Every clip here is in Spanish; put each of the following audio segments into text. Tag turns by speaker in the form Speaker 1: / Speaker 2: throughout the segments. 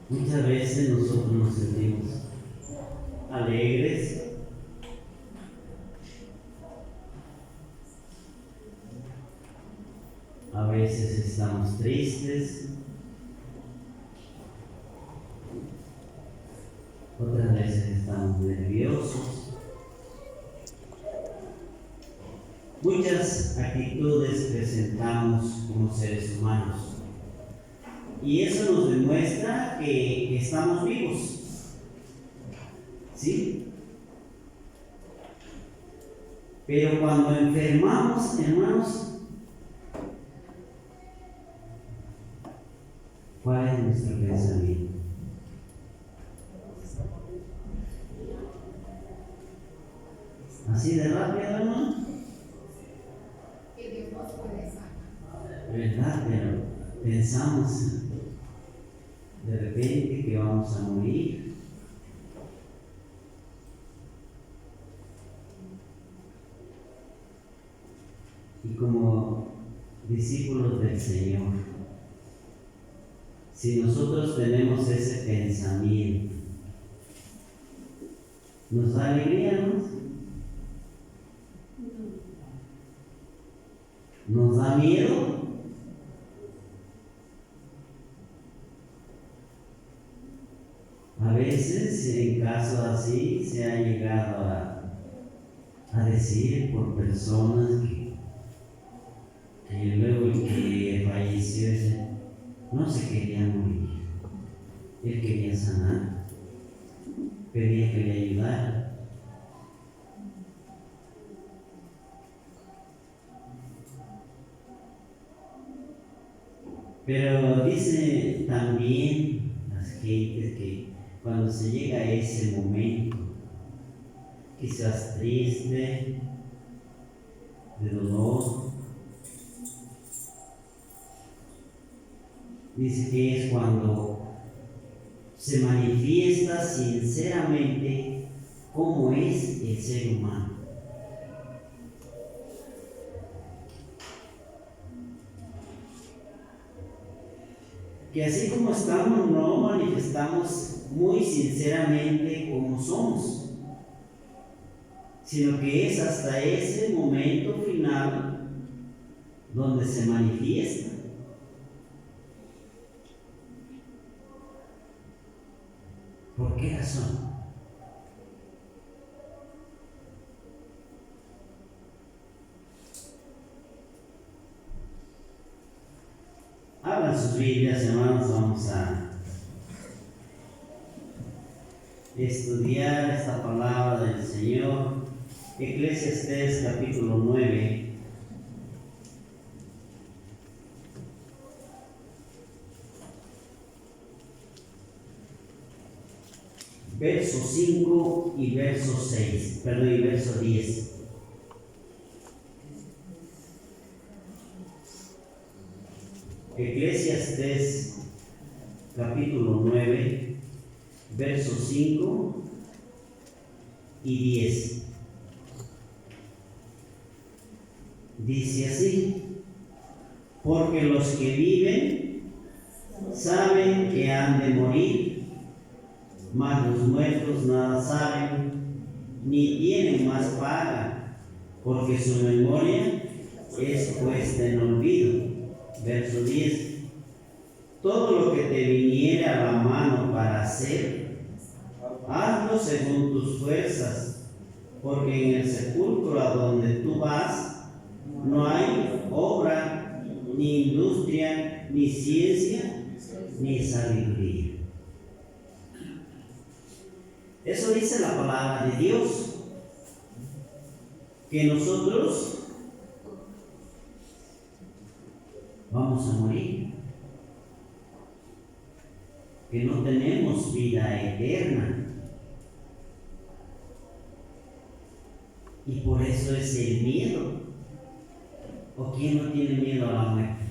Speaker 1: Muchas veces nosotros nos sentimos alegres, a veces estamos tristes, otras veces estamos nerviosos. Muchas actitudes presentamos como seres humanos y eso nos demuestra que estamos vivos, ¿sí? Pero cuando enfermamos, hermanos, ¿cuál es nuestro pensamiento? Así de rápido, hermano.
Speaker 2: Que Dios nos puede sanar.
Speaker 1: ¿Verdad? Pero pensamos de repente que vamos a morir. Y como discípulos del Señor, si nosotros tenemos ese pensamiento, ¿nos da alegría, no? ¿Nos da miedo? A veces, en casos así, se ha llegado a decir por personas que luego el que falleció no se quería morir, él quería sanar, pedía que le ayudara. Pero dice también las gentes que cuando se llega a ese momento, quizás triste, de dolor, dice que es cuando se manifiesta sinceramente cómo es el ser humano. Que así como estamos, no manifestamos muy sinceramente cómo somos, sino que es hasta ese momento final donde se manifiesta. ¿Por qué razón? Abran sus Biblias, hermanos, vamos a estudiar esta palabra del Señor. Eclesiastés capítulo 9. Verso 5 y verso 6, perdón, y verso 10. Eclesiastés capítulo 9, versos 5 y 10. Dice así: porque los que viven saben que han de morir, mas los muertos nada saben, ni tienen más paga, porque su memoria es puesta en olvido. Verso 10. Todo lo que te viniere a la mano para hacer, hazlo según tus fuerzas, porque en el sepulcro a donde tú vas no hay obra, ni industria, ni ciencia, ni sabiduría. Eso dice la palabra de Dios, que nosotros vamos a morir, que no tenemos vida eterna. Y por eso es el miedo. ¿O quién no tiene miedo a la muerte?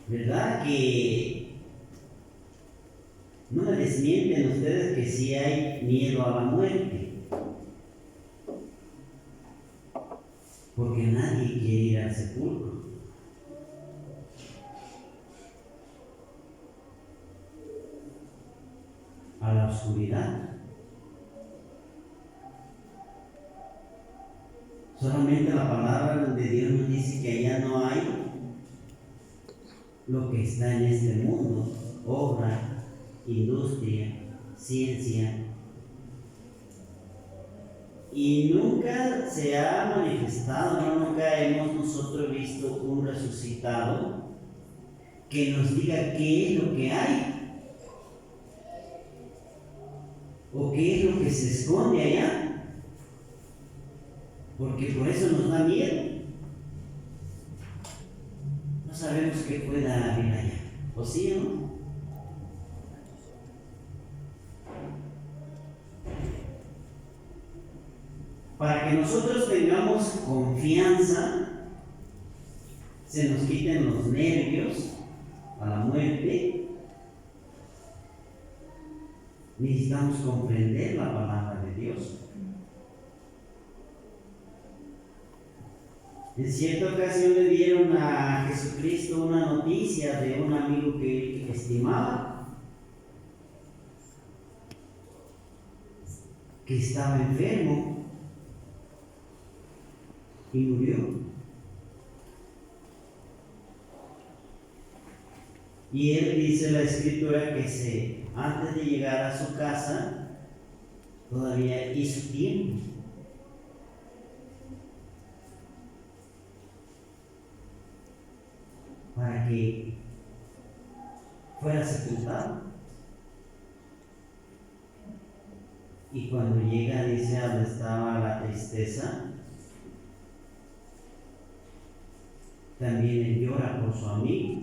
Speaker 1: ¿Verdad que no me desmienten ustedes que sí hay miedo a la muerte? Porque nadie quiere ir al sepulcro. oscuridad. Solamente la palabra de Dios nos dice que allá no hay lo que está en este mundo: obra, industria, ciencia. Y nunca se ha manifestado, ¿no? Nunca hemos nosotros visto un resucitado que nos diga qué es lo que hay o qué es lo que se esconde allá, porque por eso nos da miedo. No sabemos qué pueda haber allá, ¿o sí o no? Para que nosotros tengamos confianza, se nos quiten los nervios a la muerte, necesitamos comprender la palabra de Dios. En cierta ocasión le dieron a Jesucristo una noticia de un amigo que él estimaba, que estaba enfermo y murió. Y él, dice la escritura, que antes de llegar a su casa todavía hizo tiempo para que fuera sepultado. Y cuando llega, dice, donde estaba la tristeza, también él llora por su amigo.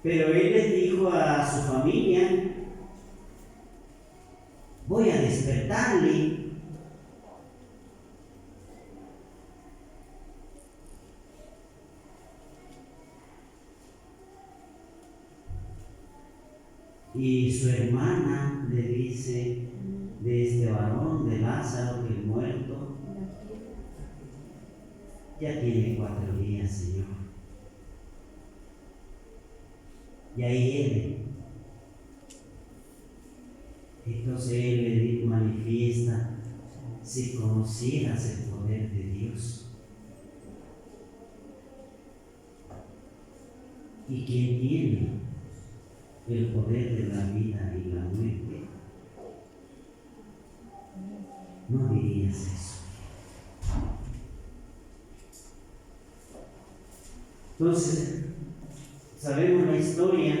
Speaker 1: Pero él les dijo a su familia: voy a despertarle. Y su hermana le dice de este varón, de Lázaro, el muerto: ya tiene 4 días, Señor. Y ahí él, entonces él le manifiesta: si conocieras el poder de Dios y quién tiene el poder de la vida y la muerte, no dirías eso. Entonces, sabemos la historia,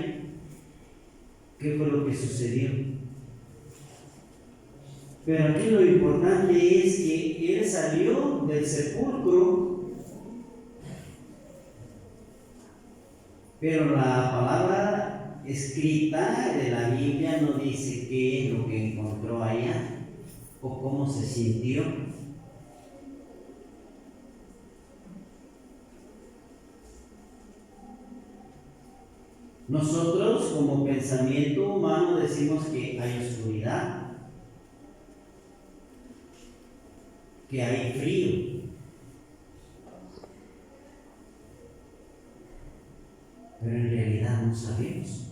Speaker 1: qué fue lo que sucedió. Pero aquí lo importante es que él salió del sepulcro, pero la palabra escrita de la Biblia no dice qué es lo que encontró allá o cómo se sintió. Nosotros, como pensamiento humano, decimos que hay oscuridad, que hay frío, pero en realidad no sabemos.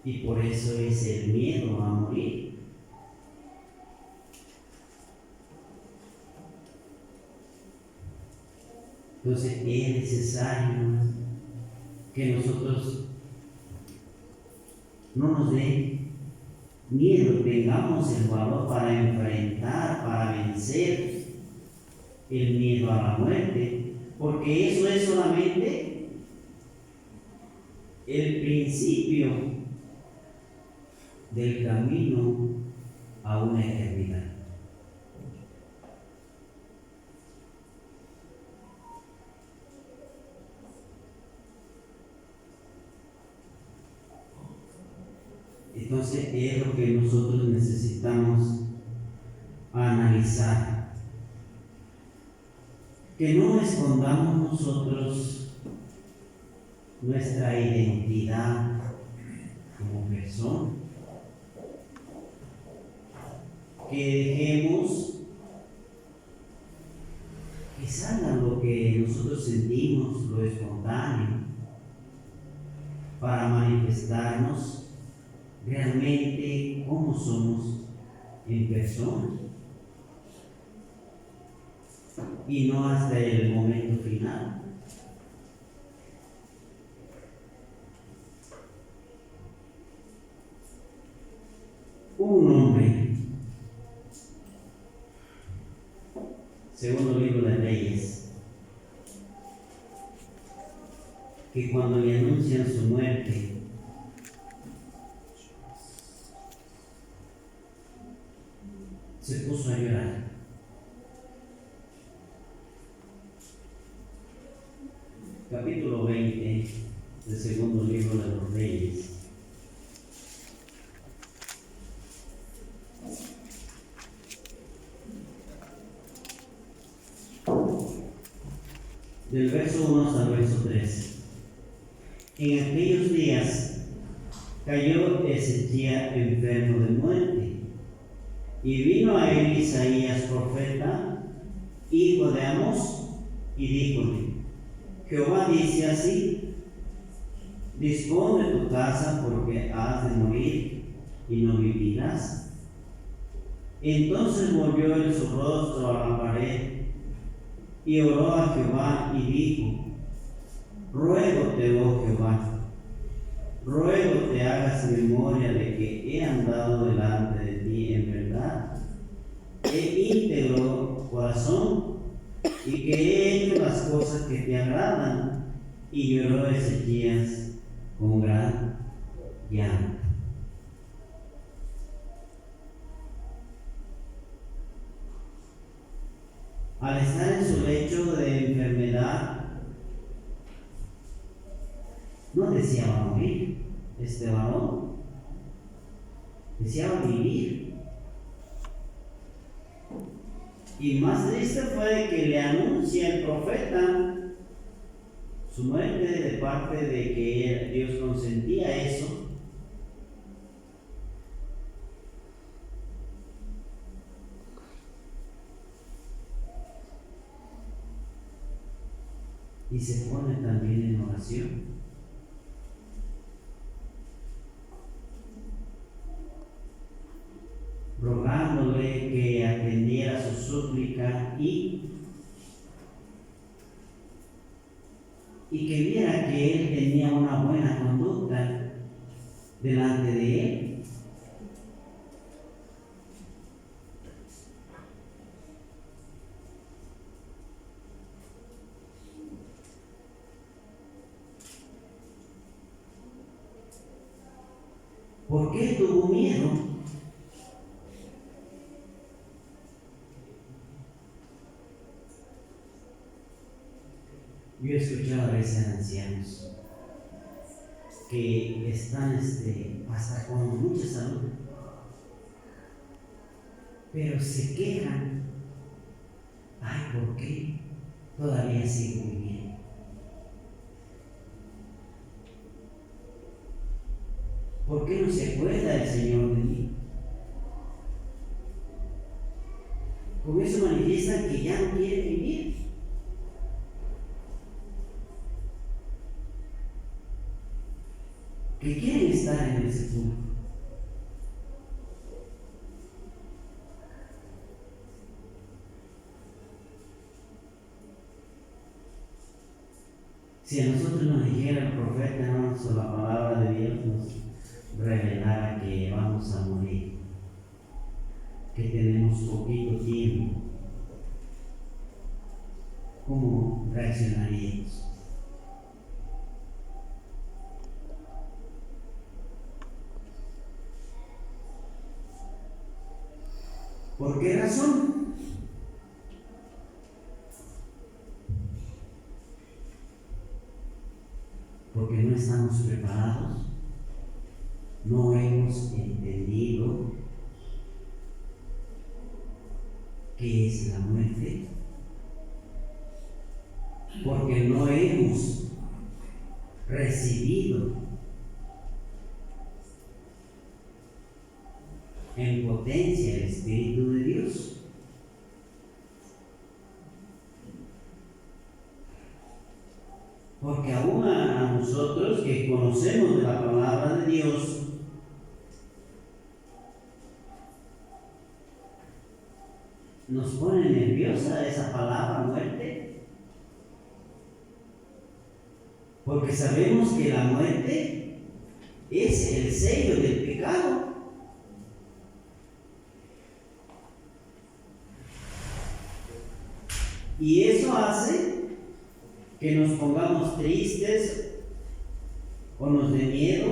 Speaker 1: Y por eso es el miedo a morir. Entonces es necesario que nosotros no nos dé miedo, tengamos el valor para enfrentar, para vencer el miedo a la muerte, porque eso es solamente el principio del camino a una eternidad. Entonces es lo que nosotros necesitamos analizar. Que no escondamos nosotros nuestra identidad como persona. Que dejemos que salga lo que nosotros sentimos, lo espontáneo, para manifestarnos realmente cómo somos en persona y no hasta el momento final. Un hombre, segundo libro de Reyes, que cuando le anuncian su muerte, se puso a llorar. Capítulo 20 del segundo libro de los Reyes. Del verso 1 hasta el verso 3. En aquellos días cayó Ezechías enfermo de muerte, y vino a él Isaías profeta, hijo de Amós, y díjole: Jehová dice así: dispón de tu casa, porque has de morir y no vivirás. Entonces volvió él su rostro a la pared y oró a Jehová y dijo: ruégote, oh Jehová, ruego te hagas memoria de que he andado delante de ti en verdad, íntegro corazón, y que he hecho las cosas que te agradan. Y lloró Ezechías con gran llanto. Al estar en su lecho de enfermedad, no deseaba morir este varón, deseaba vivir. Y más triste fue de que le anuncia el profeta su muerte, de parte de que Dios consentía eso. Y se pone también en oración. Rogándole que atendiera su súplica y que viera que él tenía una buena conducta delante de él. ¿Por qué tuvo miedo? Yo he escuchado a veces ancianos que están hasta con mucha salud, pero se quejan: ay, ¿por qué todavía sigo viviendo? ¿Por qué no se acuerda el Señor de mí? Con eso manifiestan que ya no quieren vivir. Que quieren estar en el sepulcro. Si a nosotros nos dijera el profeta, hermanos, o la palabra de Dios nos revelara que vamos a morir, que tenemos poquito tiempo, ¿cómo reaccionaríamos? ¿Por qué razón? Porque no estamos preparados, no hemos entendido qué es la muerte, porque no hemos recibido en potencia el Espíritu de Dios. Porque aún a nosotros que conocemos de la palabra de Dios, nos pone nerviosa esa palabra muerte, porque sabemos que la muerte es el sello del pecado. Y eso hace que nos pongamos tristes o nos dé miedo,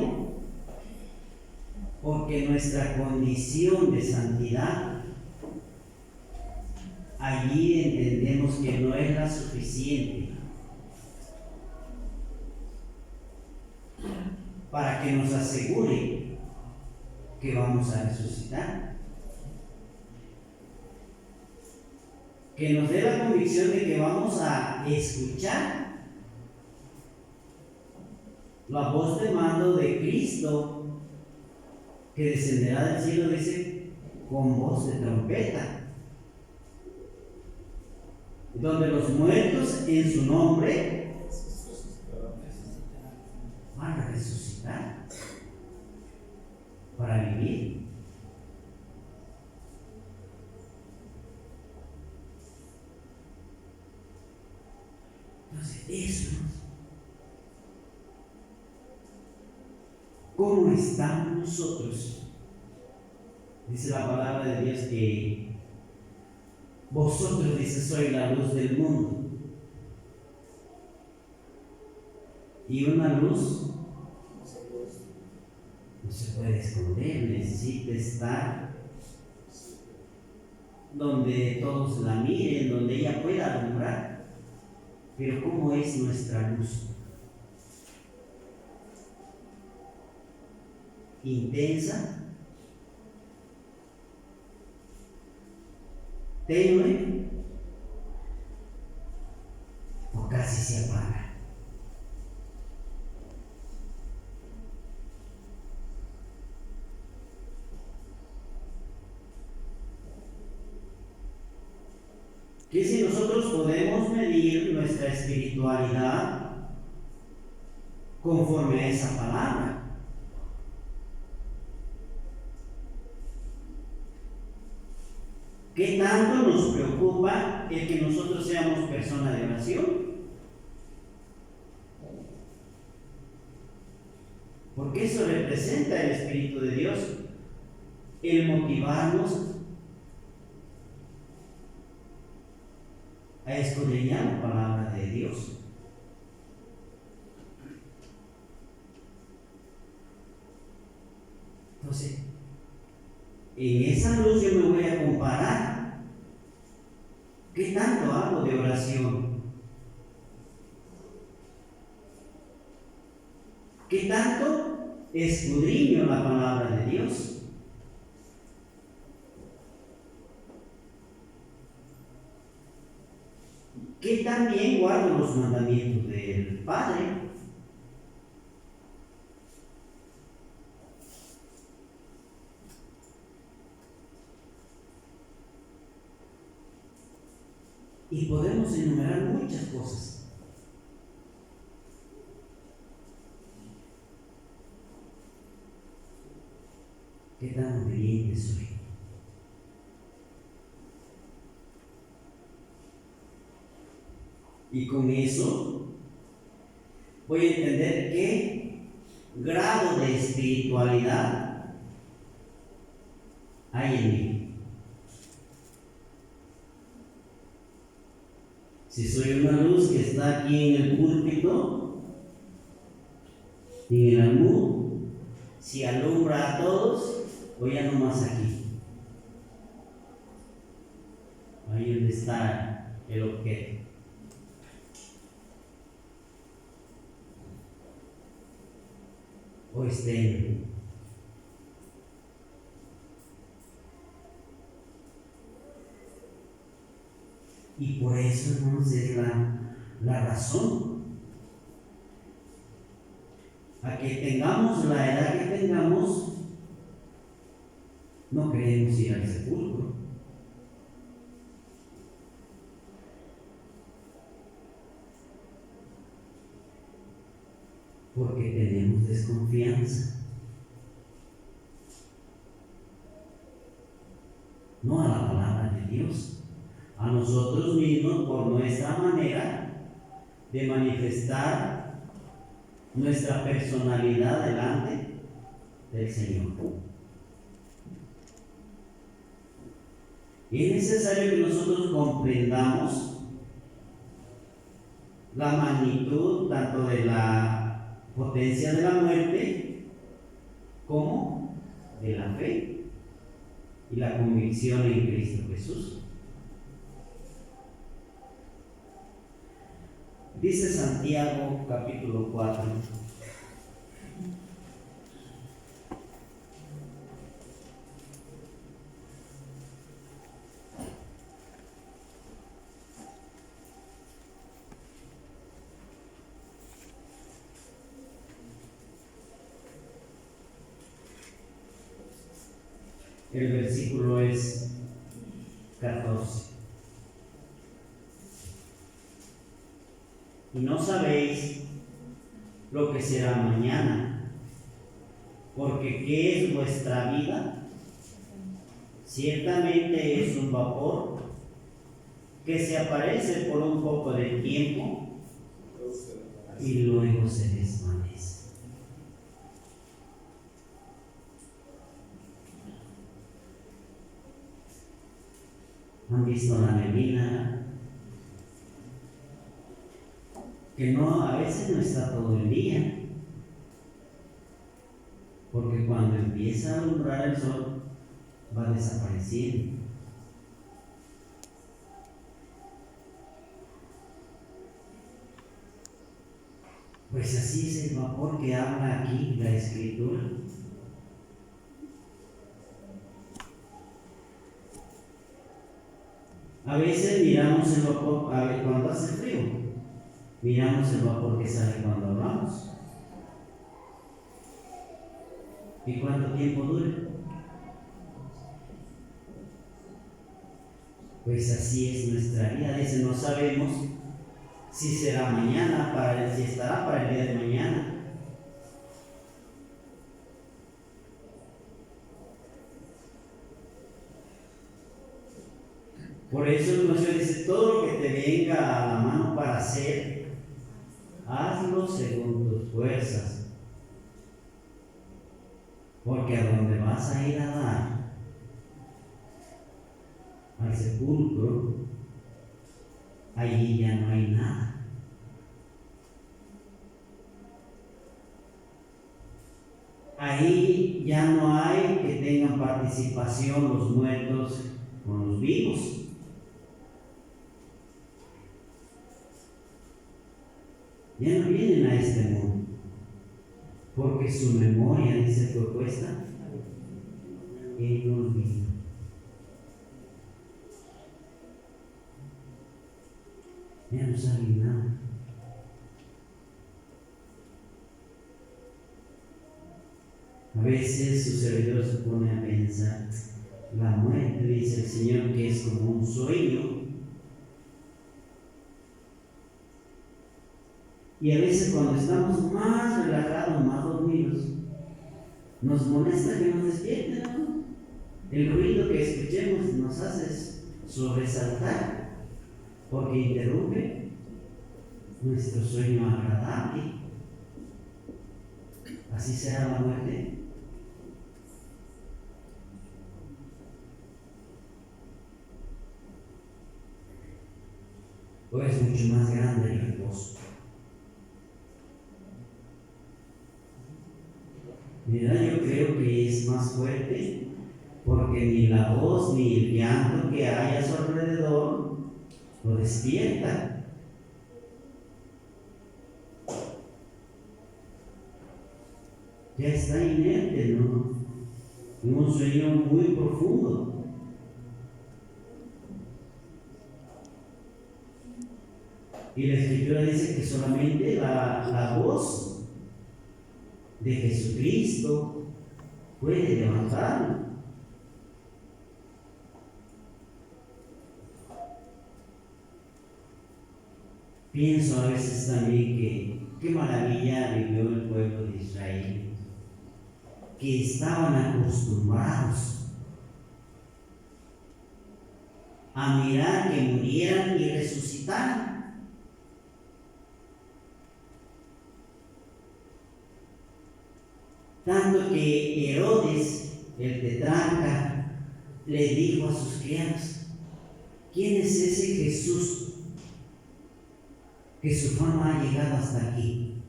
Speaker 1: porque nuestra condición de santidad, allí entendemos que no es la suficiente para que nos asegure que vamos a resucitar. Que nos dé la convicción de que vamos a escuchar la voz de mando de Cristo, que descenderá del cielo, dice, con voz de trompeta, donde los muertos en su nombre van a resucitar para vivir. Entonces, eso, ¿cómo estamos nosotros? Dice la palabra de Dios que vosotros, dice, sois la luz del mundo. Y una luz no se puede esconder, necesita estar donde todos la miren, donde ella pueda alumbrar. Pero ¿cómo es nuestra luz? ¿Intensa? ¿Tenue? ¿O casi se apaga? Que si nosotros podemos medir nuestra espiritualidad conforme a esa palabra. ¿Qué tanto nos preocupa el que nosotros seamos personas de oración? Porque eso representa el Espíritu de Dios, el motivarnos a escudriñar la palabra de Dios. Entonces, en esa luz yo me voy a comparar. ¿Qué tanto hago de oración? ¿Qué tanto escudriño la palabra de Dios? Que también guardo los mandamientos del Padre. Y podemos enumerar muchas cosas. ¿Qué tan obediente soy? Y con eso voy a entender qué grado de espiritualidad hay en mí. Si soy una luz que está aquí en el púlpito, en el almud, si alumbra a todos, o ya no más aquí. Ahí donde está el objeto. O estén. Y por eso, hermanos, es la razón a que tengamos la edad que tengamos, no queremos ir al sepulcro. Porque tenemos desconfianza. No a la palabra de Dios, a nosotros mismos por nuestra manera de manifestar nuestra personalidad delante del Señor. Y es necesario que nosotros comprendamos la magnitud tanto de la potencia de la muerte como de la fe y la convicción en Cristo Jesús. Dice Santiago capítulo 4. El versículo es 14. Y no sabéis lo que será mañana, porque ¿qué es vuestra vida? Ciertamente es un vapor que se aparece por un poco de tiempo y luego se desvanece. ¿Han visto la neblina? Que no, a veces no está todo el día, porque cuando empieza a alumbrar el sol va desapareciendo. Pues así es el vapor que habla aquí la Escritura. A veces miramos el vapor cuando hace frío, miramos el vapor que sale cuando hablamos. ¿Y cuánto tiempo dura? Pues así es nuestra vida. Dice, no sabemos si será mañana, si estará para el día de mañana. Por eso el Señor dice, todo lo que te venga a la mano para hacer, hazlo según tus fuerzas. Porque a donde vas a ir a dar, al sepulcro, allí ya no hay nada. Ahí ya no hay que tengan participación los muertos con los vivos. Ya no vienen a este mundo, porque su memoria, dice, fue puesta en olvido. Ya no saben nada. A veces su servidor se pone a pensar, la muerte, dice el Señor, que es como un sueño. Y a veces cuando estamos más relajados, más dormidos, nos molesta que nos despierten, ¿no? El ruido que escuchemos nos hace sobresaltar, porque interrumpe nuestro sueño agradable. Así será la muerte. O es mucho más grande el reposo. Mira, yo creo que es más fuerte, porque ni la voz ni el llanto que hay a su alrededor lo despierta. Ya está inerte, ¿no? En un sueño muy profundo. Y la Escritura dice que solamente la voz de Jesucristo puede levantarlo. Pienso a veces también que qué maravilla vivió el pueblo de Israel, que estaban acostumbrados a mirar que murieran y resucitaran. Tanto que Herodes, el tetrarca, le dijo a sus criados: ¿quién es ese Jesús que su fama ha llegado hasta aquí?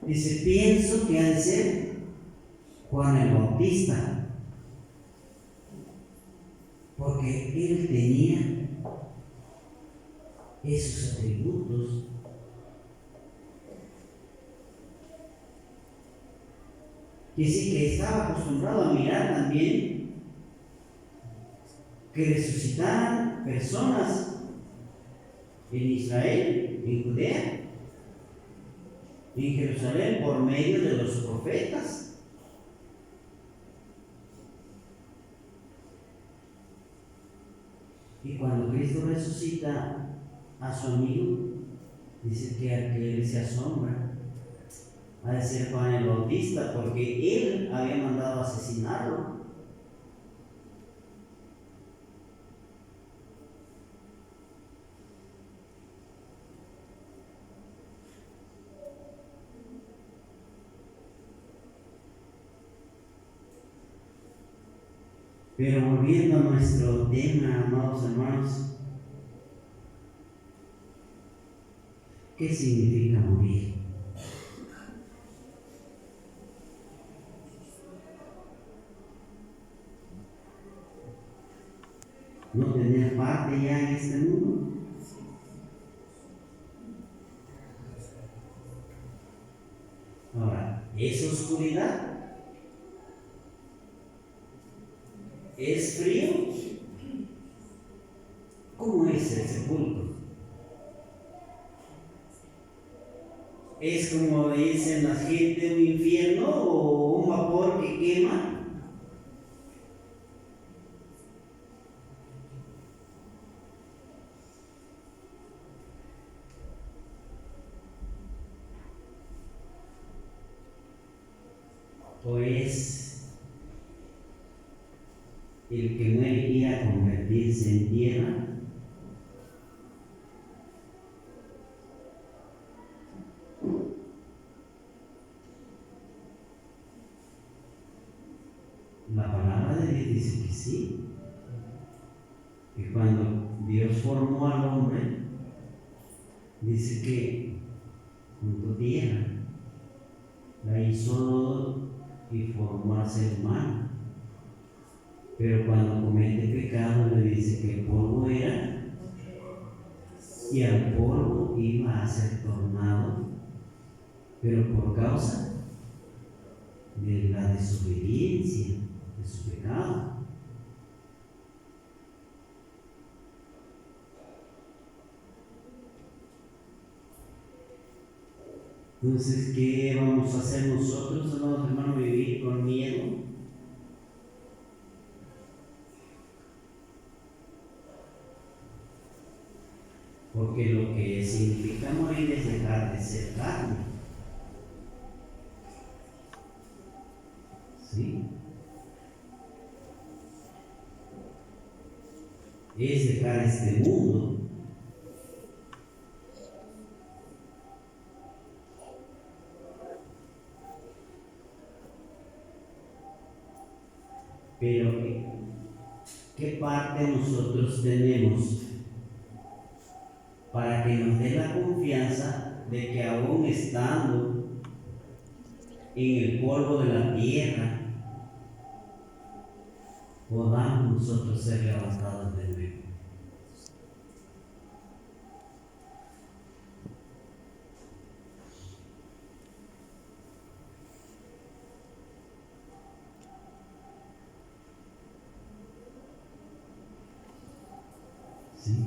Speaker 1: Dice: pienso que ha de ser Juan el Bautista, porque él tenía esos atributos. Dice que estaba acostumbrado a mirar también que resucitaran personas en Israel, en Judea, en Jerusalén, por medio de los profetas. Y cuando Cristo resucita a su amigo, dice que aquel se asombra. Ha de ser Juan el Bautista, porque él había mandado asesinarlo. Pero volviendo a nuestro tema, amados hermanos, ¿qué significa morir? ¿No tener parte ya en este mundo? Ahora, ¿es oscuridad? ¿Es frío? ¿Cómo es el sepulcro? ¿Es, como dicen la gente, un infierno o un vapor que quema? ¿O es el que muere ir a convertirse en tierra? La palabra de Dios dice que sí, que cuando Dios formó al hombre, dice que junto tierra la hizo lodo y formó al ser humano. Pero cuando comete pecado le dice que el polvo era y al polvo iba a ser tornado, pero por causa de la desobediencia de su pecado. Entonces, ¿qué vamos a hacer nosotros, amados hermanos? ¿Vivir con miedo? Porque lo que significa morir es dejar de ser carne. ¿Sí? Es dejar este mundo. Pero ¿qué parte nosotros tenemos para que nos dé la confianza de que aún estando en el polvo de la tierra podamos nosotros ser levantados de nuevo? ¿Sí?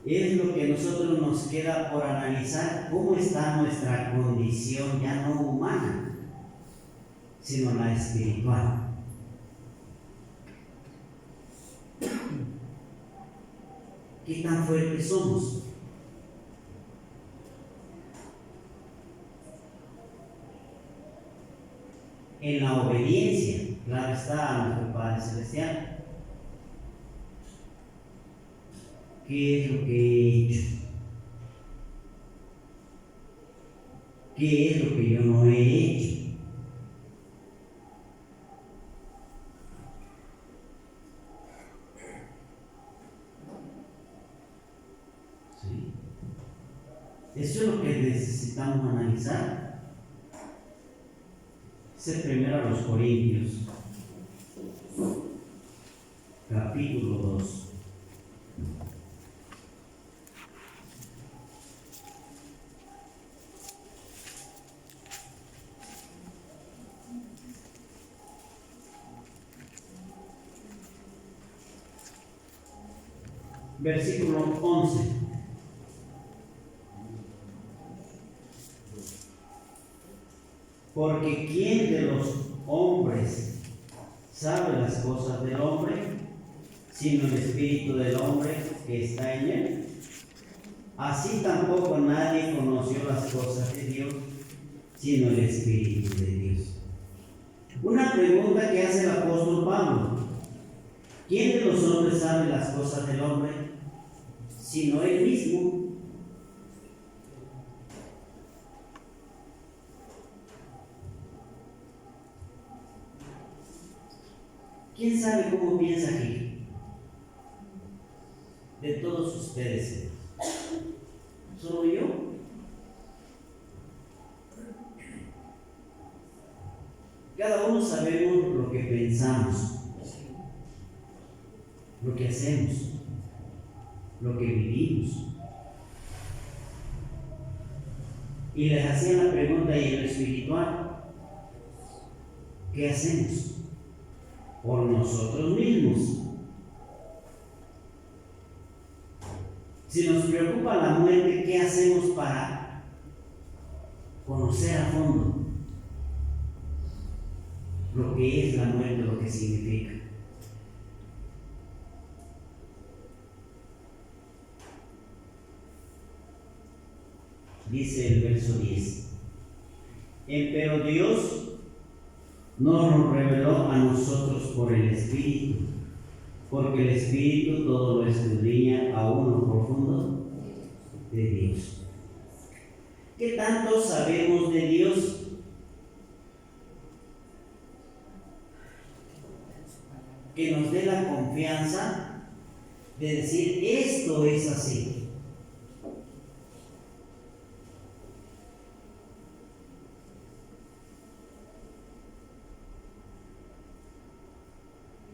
Speaker 1: Es lo que a nosotros nos queda por analizar, cómo está nuestra condición ya no humana, sino la espiritual. ¿Qué tan fuertes somos? en la obediencia, claro está, a nuestro Padre Celestial. ¿Qué es lo que he hecho? ¿Qué es lo que yo no he hecho? ¿Sí? Eso es lo que necesitamos analizar. Es primero a los Corintios, capítulo 2. Versículo 11. Porque ¿quién de los hombres sabe las cosas del hombre, sino el espíritu del hombre que está en él? Así tampoco nadie conoció las cosas de Dios, sino el espíritu de Dios. Una pregunta que hace el apóstol Pablo: ¿quién de los hombres sabe las cosas del hombre, sino él mismo? ¿Quién sabe cómo piensa aquí? De todos ustedes, ¿solo yo? Cada uno sabemos lo que pensamos, lo que hacemos, lo que vivimos. Y les hacía la pregunta, ¿y en lo espiritual? ¿Qué hacemos? Por nosotros mismos. Si nos preocupa la muerte, ¿qué hacemos para conocer a fondo lo que es la muerte, lo que significa? Dice el verso 10: pero Dios no nos reveló a nosotros por el Espíritu, porque el Espíritu todo lo escudriña aún lo profundo de Dios. ¿Qué tanto sabemos de Dios? Que nos dé la confianza de decir: esto es así.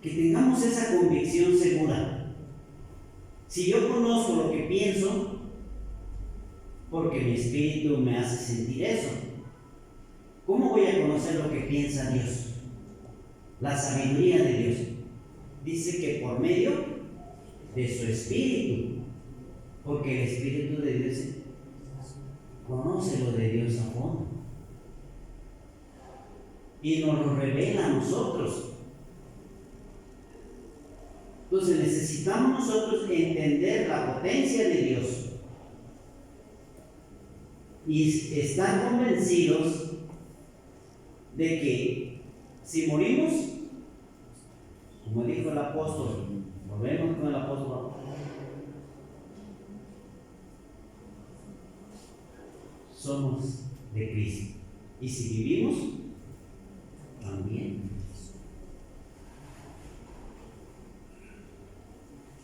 Speaker 1: Que tengamos esa convicción segura. Si yo conozco lo que pienso, porque mi espíritu me hace sentir eso, ¿cómo voy a conocer lo que piensa Dios? La sabiduría de Dios dice que por medio de su espíritu, porque el espíritu de Dios conoce lo de Dios a fondo y nos lo revela a nosotros. Entonces necesitamos nosotros entender la potencia de Dios y estar convencidos de que si morimos, como dijo el apóstol, volvemos con el apóstol, somos de Cristo, y si vivimos, también.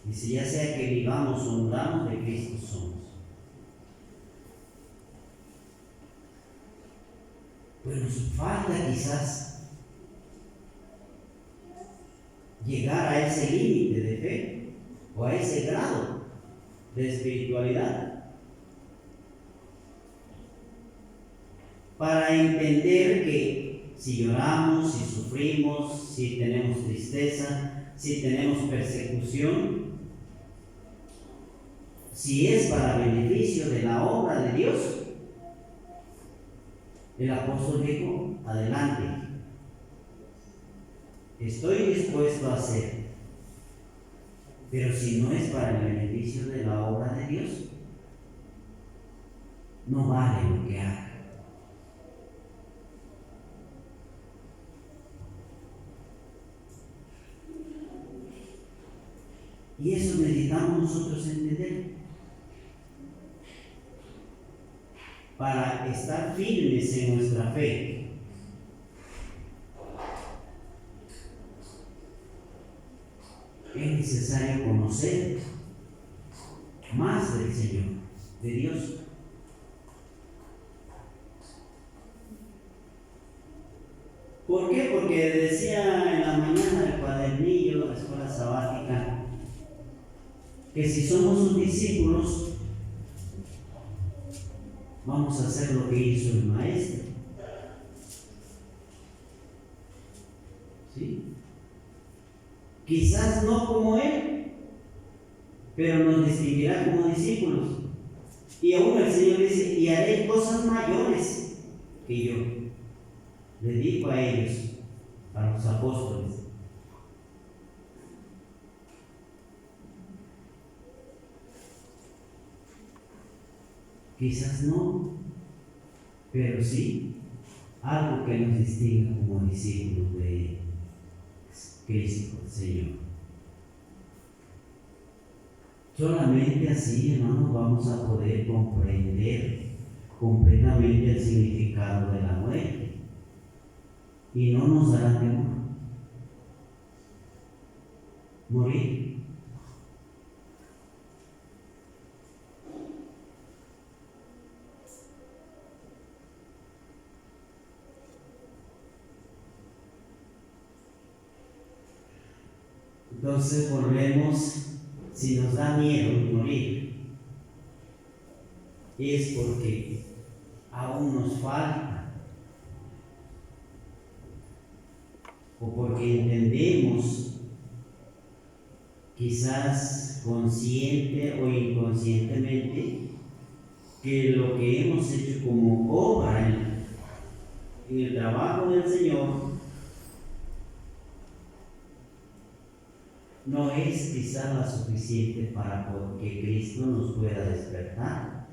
Speaker 1: Dice: ya sea que vivamos o muramos, de Cristo somos. Pues nos falta quizás llegar a ese límite de fe o a ese grado de espiritualidad para entender que si lloramos, si sufrimos, si tenemos tristeza, si tenemos persecución, si es para beneficio de la obra de Dios, el apóstol dijo: adelante, estoy dispuesto a hacer. Pero si no es para el beneficio de la obra de Dios, no vale lo que haga. Y eso necesitamos nosotros entender para estar firmes en nuestra fe. Es necesario conocer más del Señor, de Dios. ¿Por qué? Porque decía en la mañana el cuadernillo de la escuela sabática que si somos sus discípulos vamos a hacer lo que hizo el maestro. ¿Sí? Quizás no como él, pero nos distinguirá como discípulos. Y aún el Señor dice, y haré cosas mayores que yo. Le dijo a ellos, a los apóstoles. Quizás no, pero sí algo que nos distinga como discípulos de Cristo, Señor. Solamente así, hermanos, vamos a poder comprender completamente el significado de la muerte y no nos dará temor morir. Entonces volvemos, si nos da miedo morir, es porque aún nos falta, o porque entendemos, quizás consciente o inconscientemente, que lo que hemos hecho como obra en el trabajo del Señor no es quizás la suficiente para que Cristo nos pueda despertar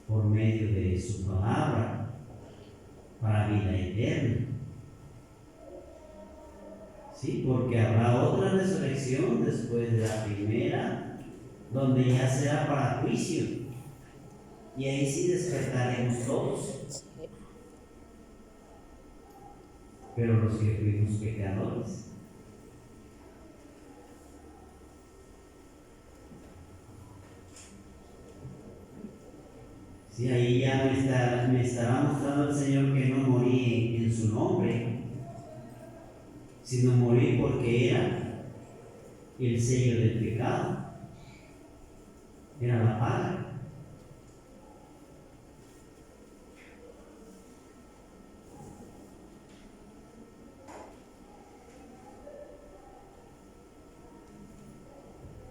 Speaker 1: por medio de su palabra para vida eterna. Sí, porque habrá otra resurrección después de la primera, donde ya será para juicio, y ahí sí despertaremos todos, pero los que fuimos pecadores. Sí, ahí ya me estará mostrando el Señor que no morí en su nombre, sino morí porque era el sello del pecado, era la paga.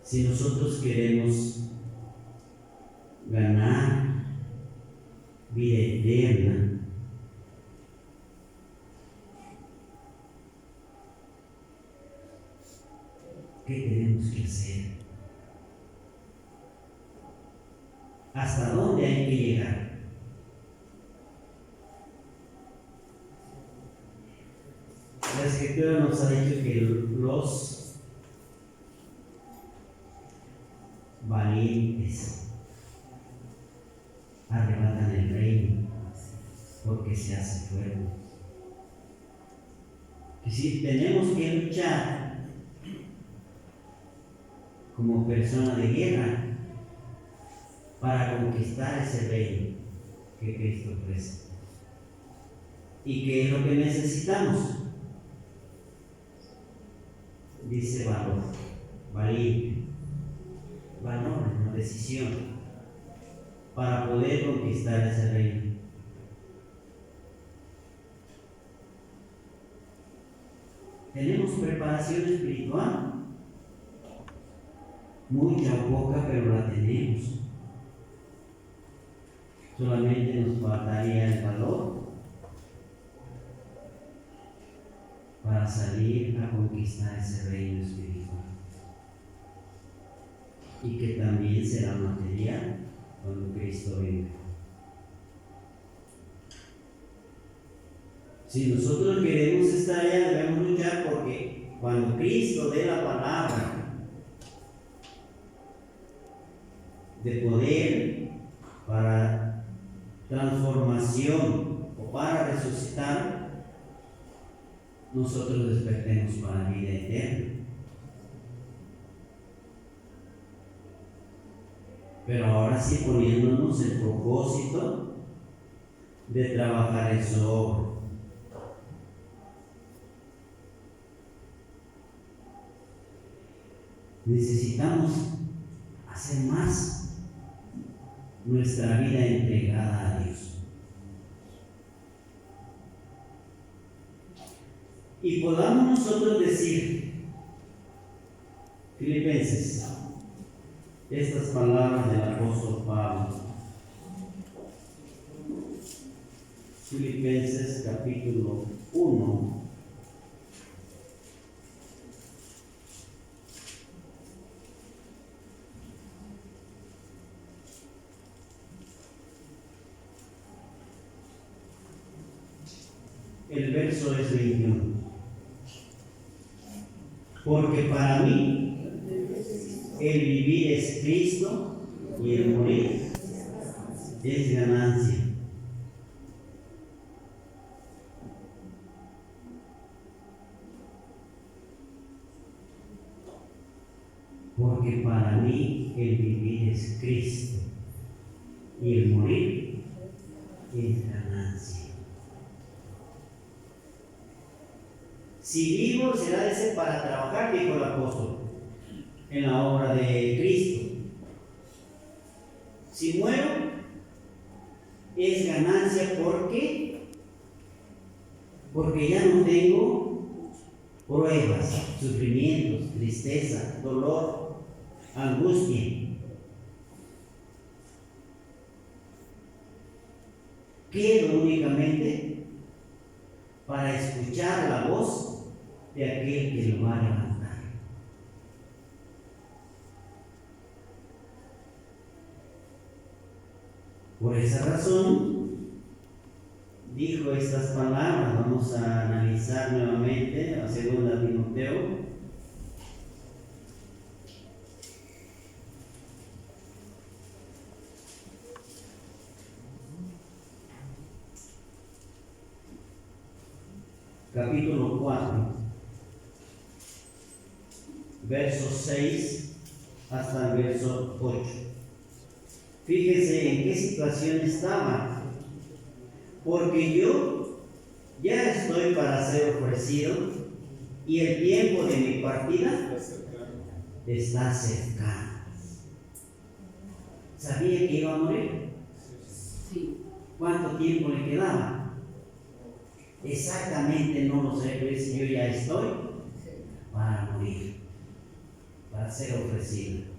Speaker 1: Si nosotros queremos ganar vida eterna, ¿qué tenemos que hacer? ¿Hasta dónde hay que llegar? La Escritura nos ha dicho que los valientes arrebatan el reino porque se hace fuerte. Y si tenemos que luchar como persona de guerra para conquistar ese reino que Cristo ofrece. ¿Y qué es lo que necesitamos? Dice valor, una decisión para poder conquistar ese reino. ¿Tenemos preparación espiritual? Mucha o poca, pero la tenemos. Solamente nos faltaría el valor para salir a conquistar ese reino espiritual. Y que también será material cuando Cristo venga. Si nosotros queremos estar allá, debemos luchar porque cuando Cristo dé la palabra de poder para transformación o para resucitar, nosotros despertemos para la vida eterna. Pero ahora sí poniéndonos el propósito de trabajar en su obra. Necesitamos hacer más nuestra vida entregada a Dios. Y podamos nosotros decir, Filipenses, estas palabras del apóstol Pablo. Filipenses capítulo 1. El verso es 21. Porque para mí el vivir es Cristo y el morir es ganancia. Porque para mí el vivir es Cristo y el morir es ganancia. Si vivo será de ser para trabajar, dijo el apóstol, en la obra de Cristo. Si muero, es ganancia porque ya no tengo pruebas, sufrimientos, tristeza, dolor, angustia. Quedo únicamente para escuchar la voz de aquel que lo va a levantar. Por esa razón, dijo estas palabras. Vamos a analizar nuevamente la segunda de Timoteo. Capítulo 4, verso 6 hasta el verso 8. Fíjese en qué situación estaba, porque yo ya estoy para ser ofrecido y el tiempo de mi partida está cercano. ¿Sabía que iba a morir?
Speaker 2: Sí.
Speaker 1: ¿Cuánto tiempo le quedaba? Exactamente no lo sé, pero yo ya estoy para morir, para ser ofrecido.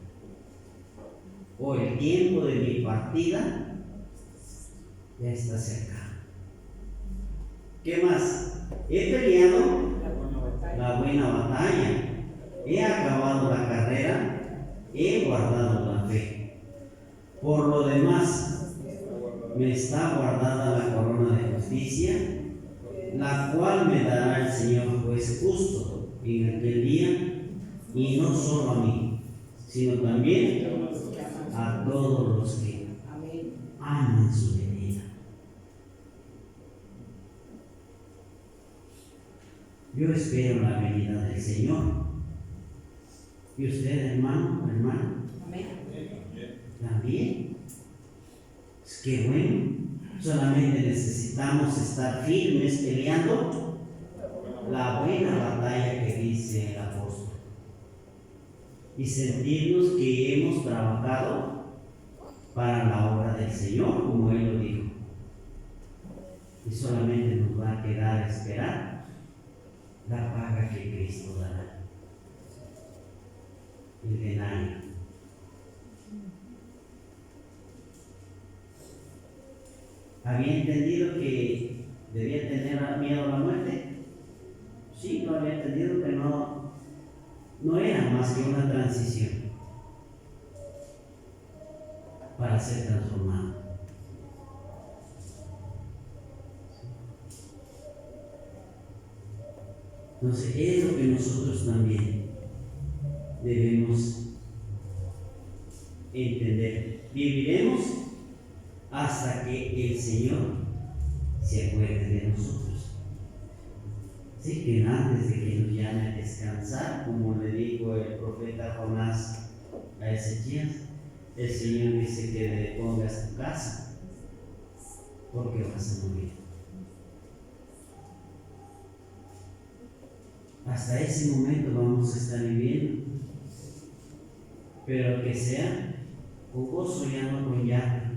Speaker 1: O el tiempo de mi partida ya está cerca. ¿Qué más? He peleado la buena batalla, he acabado la carrera, he guardado la fe. Por lo demás, me está guardada la corona de justicia, la cual me dará el Señor juez justo en aquel día, y no solo a mí, sino también a todos los que aman su venida. Yo espero la venida del Señor. ¿Y usted, hermano? ¿También? Pues qué bueno. Solamente necesitamos estar firmes peleando la buena batalla que dice el apóstol y sentirnos que hemos trabajado para la obra del Señor, como Él lo dijo. Y solamente nos va a quedar esperar la paga que Cristo dará, el denario. ¿Había entendido que debía tener miedo a la muerte? Sí, lo había entendido, pero no era más que una transición para ser transformado. Entonces, es lo que nosotros también debemos entender. viviremos hasta que el Señor se acuerde de nosotros. Sí, que antes de que nos llame a descansar, como le dijo el profeta Jonás a Ezequías, el Señor dice que le pongas tu casa, porque vas a morir. Hasta ese momento vamos a estar viviendo, pero que sea con gozo, ya no con llanto.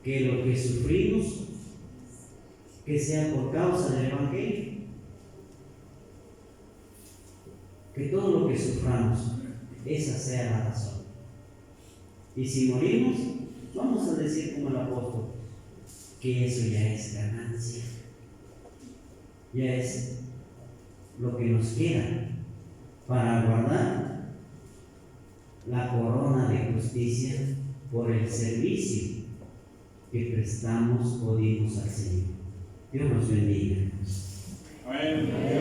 Speaker 1: Que lo que sufrimos, que sea por causa del Evangelio. Que todo lo que suframos, esa sea la razón. Y si morimos, vamos a decir como el apóstol, que eso ya es ganancia. Ya es lo que nos queda para guardar la corona de justicia por el servicio que prestamos o dimos al Señor. Dios nos bendiga.
Speaker 3: Amén.